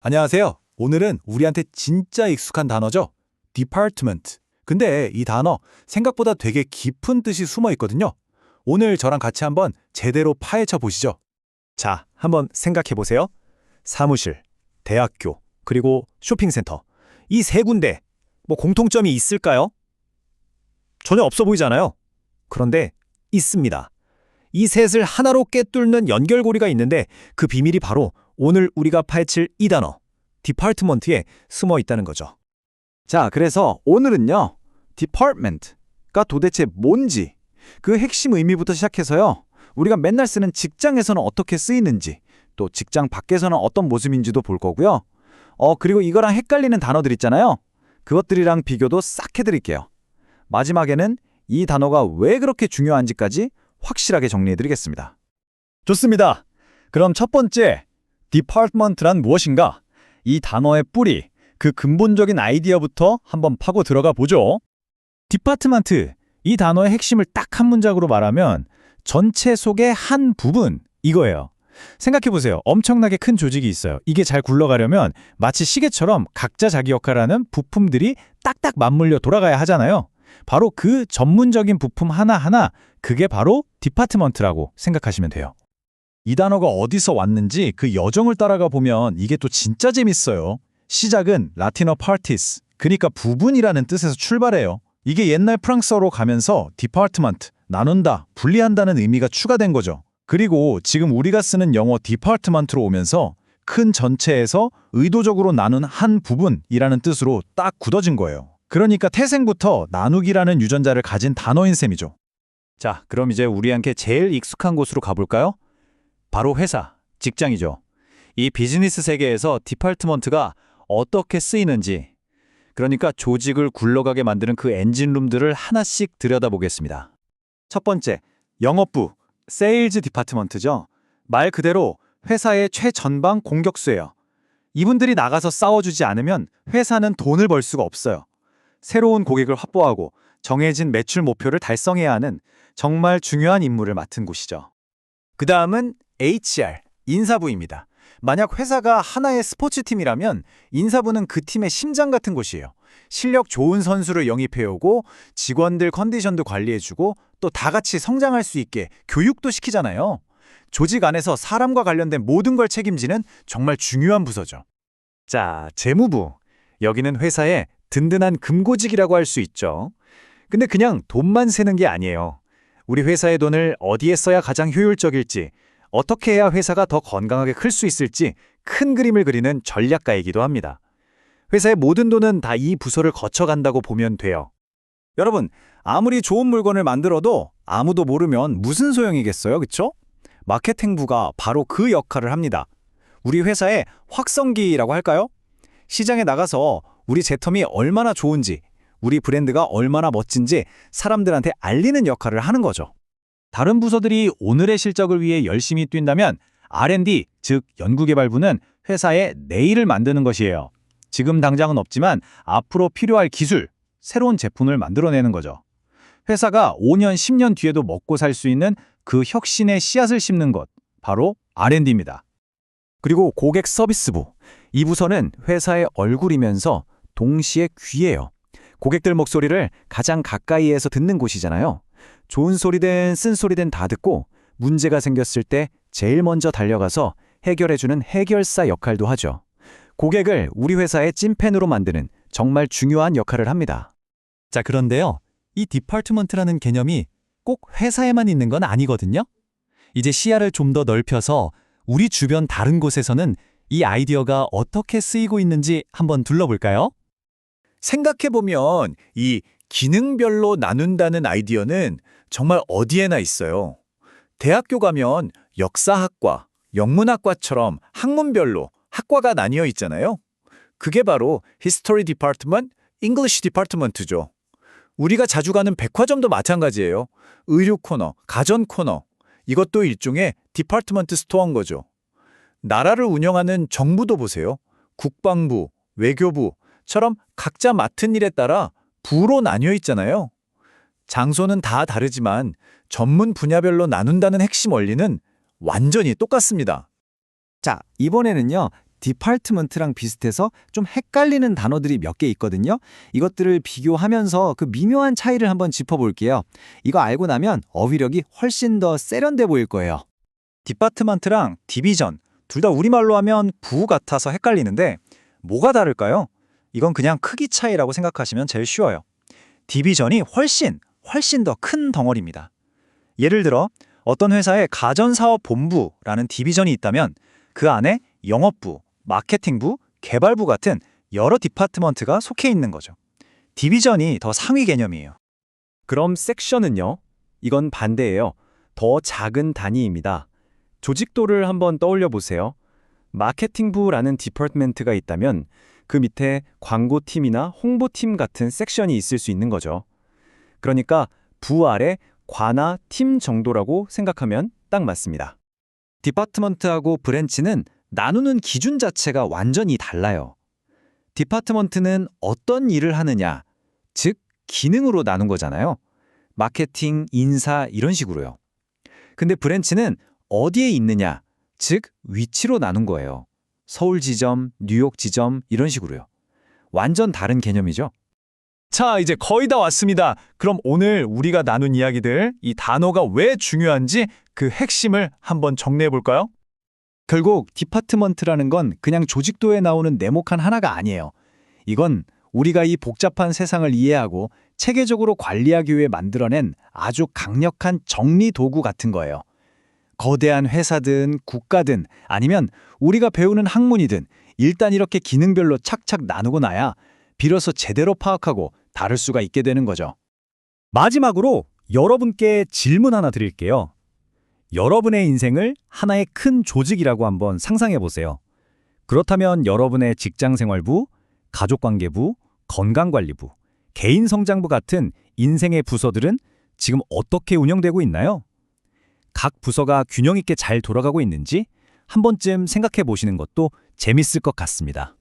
안녕하세요. 오늘은 우리한테 진짜 익숙한 단어죠. department. 근데 이 단어 생각보다 되게 깊은 뜻이 숨어 있거든요. 오늘 저랑 같이 한번 제대로 파헤쳐 보시죠. 자, 한번 생각해 보세요. 사무실, 대학교, 그리고 쇼핑센터. 이 세 군데, 공통점이 있을까요? 전혀 없어 보이잖아요. 그런데 있습니다. 이 셋을 하나로 꿰뚫는 연결고리가 있는데 그 비밀이 바로 오늘 우리가 파헤칠 이 단어, 디파트먼트에 숨어 있다는 거죠. 자, 그래서 오늘은요, department가 도대체 뭔지, 그 핵심 의미부터 시작해서요, 우리가 맨날 쓰는 직장에서는 어떻게 쓰이는지, 또 직장 밖에서는 어떤 모습인지도 볼 거고요. 그리고 이거랑 헷갈리는 단어들 있잖아요. 그것들이랑 비교도 싹 해드릴게요. 마지막에는 이 단어가 왜 그렇게 중요한지까지 확실하게 정리해드리겠습니다. 좋습니다. 그럼 첫 번째, 디파트먼트란 무엇인가? 이 단어의 뿌리, 그 근본적인 아이디어부터 한번 파고 들어가 보죠. 디파트먼트, 이 단어의 핵심을 딱 한 문장으로 말하면 전체 속의 한 부분, 이거예요. 생각해보세요. 엄청나게 큰 조직이 있어요. 이게 잘 굴러가려면 마치 시계처럼 각자 자기 역할을 하는 부품들이 딱딱 맞물려 돌아가야 하잖아요. 바로 그 전문적인 부품 하나하나, 그게 바로 디파트먼트라고 생각하시면 돼요. 이 단어가 어디서 왔는지 그 여정을 따라가 보면 이게 또 진짜 재밌어요. 시작은 라틴어 partis, 그러니까 부분이라는 뜻에서 출발해요. 이게 옛날 프랑스어로 가면서 department, 나눈다, 분리한다는 의미가 추가된 거죠. 그리고 지금 우리가 쓰는 영어 department로 오면서 큰 전체에서 의도적으로 나눈 한 부분이라는 뜻으로 딱 굳어진 거예요. 그러니까 태생부터 나누기라는 유전자를 가진 단어인 셈이죠. 자, 그럼 이제 우리한테 제일 익숙한 곳으로 가볼까요? 바로 회사, 직장이죠. 이 비즈니스 세계에서 디파트먼트가 어떻게 쓰이는지, 그러니까 조직을 굴러가게 만드는 그 엔진룸들을 하나씩 들여다보겠습니다. 첫 번째, 영업부, 세일즈 디파트먼트죠. 말 그대로 회사의 최전방 공격수예요. 이분들이 나가서 싸워주지 않으면 회사는 돈을 벌 수가 없어요. 새로운 고객을 확보하고 정해진 매출 목표를 달성해야 하는 정말 중요한 임무를 맡은 곳이죠. 그 다음은 HR, 인사부입니다. 만약 회사가 하나의 스포츠팀이라면 인사부는 그 팀의 심장 같은 곳이에요. 실력 좋은 선수를 영입해오고 직원들 컨디션도 관리해주고 또 다 같이 성장할 수 있게 교육도 시키잖아요. 조직 안에서 사람과 관련된 모든 걸 책임지는 정말 중요한 부서죠. 자, 재무부. 여기는 회사의 든든한 금고직이라고 할 수 있죠. 근데 그냥 돈만 세는 게 아니에요. 우리 회사의 돈을 어디에 써야 가장 효율적일지, 어떻게 해야 회사가 더 건강하게 클 수 있을지 큰 그림을 그리는 전략가이기도 합니다. 회사의 모든 돈은 다 이 부서를 거쳐간다고 보면 돼요. 여러분, 아무리 좋은 물건을 만들어도 아무도 모르면 무슨 소용이겠어요, 그쵸? 마케팅부가 바로 그 역할을 합니다. 우리 회사의 확성기라고 할까요? 시장에 나가서 우리 제품이 얼마나 좋은지, 우리 브랜드가 얼마나 멋진지 사람들한테 알리는 역할을 하는 거죠. 다른 부서들이 오늘의 실적을 위해 열심히 뛴다면 R&D, 즉 연구개발부는 회사의 내일을 만드는 것이에요. 지금 당장은 없지만 앞으로 필요할 기술, 새로운 제품을 만들어내는 거죠. 회사가 5년, 10년 뒤에도 먹고 살 수 있는 그 혁신의 씨앗을 심는 것, 바로 R&D입니다. 그리고 고객 서비스부. 이 부서는 회사의 얼굴이면서 동시에 귀예요. 고객들 목소리를 가장 가까이에서 듣는 곳이잖아요. 좋은 소리든 쓴 소리든 다 듣고 문제가 생겼을 때 제일 먼저 달려가서 해결해주는 해결사 역할도 하죠. 고객을 우리 회사의 찐팬으로 만드는 정말 중요한 역할을 합니다. 자, 그런데요. 이 디파트먼트라는 개념이 꼭 회사에만 있는 건 아니거든요. 이제 시야를 좀 더 넓혀서 우리 주변 다른 곳에서는 이 아이디어가 어떻게 쓰이고 있는지 한번 둘러볼까요? 생각해보면 이 기능별로 나눈다는 아이디어는 정말 어디에나 있어요. 대학교 가면 역사학과, 영문학과처럼 학문별로 학과가 나뉘어 있잖아요. 그게 바로 History Department, English Department죠. 우리가 자주 가는 백화점도 마찬가지예요. 의류 코너, 가전 코너, 이것도 일종의 디파트먼트 스토어인 거죠. 나라를 운영하는 정부도 보세요. 국방부, 외교부처럼 각자 맡은 일에 따라 부로 나뉘어 있잖아요. 장소는 다 다르지만 전문 분야별로 나눈다는 핵심 원리는 완전히 똑같습니다. 자, 이번에는요. 디파트먼트랑 비슷해서 좀 헷갈리는 단어들이 몇 개 있거든요. 이것들을 비교하면서 그 미묘한 차이를 한번 짚어볼게요. 이거 알고 나면 어휘력이 훨씬 더 세련돼 보일 거예요. 디파트먼트랑 디비전, 둘 다 우리말로 하면 부 같아서 헷갈리는데 뭐가 다를까요? 이건 그냥 크기 차이라고 생각하시면 제일 쉬워요. 디비전이 훨씬 더 큰 덩어리입니다. 예를 들어 어떤 회사에 가전사업본부라는 디비전이 있다면 그 안에 영업부, 마케팅부, 개발부 같은 여러 디파트먼트가 속해 있는 거죠. 디비전이 더 상위 개념이에요. 그럼 섹션은요? 이건 반대예요. 더 작은 단위입니다. 조직도를 한번 떠올려 보세요. 마케팅부라는 디파트먼트가 있다면 그 밑에 광고팀이나 홍보팀 같은 섹션이 있을 수 있는 거죠. 그러니까 부 아래 과나 팀 정도라고 생각하면 딱 맞습니다. 디파트먼트하고 브랜치는 나누는 기준 자체가 완전히 달라요. 디파트먼트는 어떤 일을 하느냐, 즉 기능으로 나눈 거잖아요. 마케팅, 인사 이런 식으로요. 근데 브랜치는 어디에 있느냐, 즉 위치로 나눈 거예요. 서울 지점, 뉴욕 지점 이런 식으로요. 완전 다른 개념이죠. 자, 이제 거의 다 왔습니다. 그럼 오늘 우리가 나눈 이야기들, 이 단어가 왜 중요한지 그 핵심을 한번 정리해 볼까요? 결국 디파트먼트라는 건 그냥 조직도에 나오는 네모칸 하나가 아니에요. 이건 우리가 이 복잡한 세상을 이해하고 체계적으로 관리하기 위해 만들어낸 아주 강력한 정리 도구 같은 거예요. 거대한 회사든 국가든 아니면 우리가 배우는 학문이든 일단 이렇게 기능별로 착착 나누고 나야 비로소 제대로 파악하고 다룰 수가 있게 되는 거죠. 마지막으로 여러분께 질문 하나 드릴게요. 여러분의 인생을 하나의 큰 조직이라고 한번 상상해 보세요. 그렇다면 여러분의 직장생활부, 가족관계부, 건강관리부, 개인성장부 같은 인생의 부서들은 지금 어떻게 운영되고 있나요? 각 부서가 균형 있게 잘 돌아가고 있는지 한 번쯤 생각해 보시는 것도 재밌을 것 같습니다.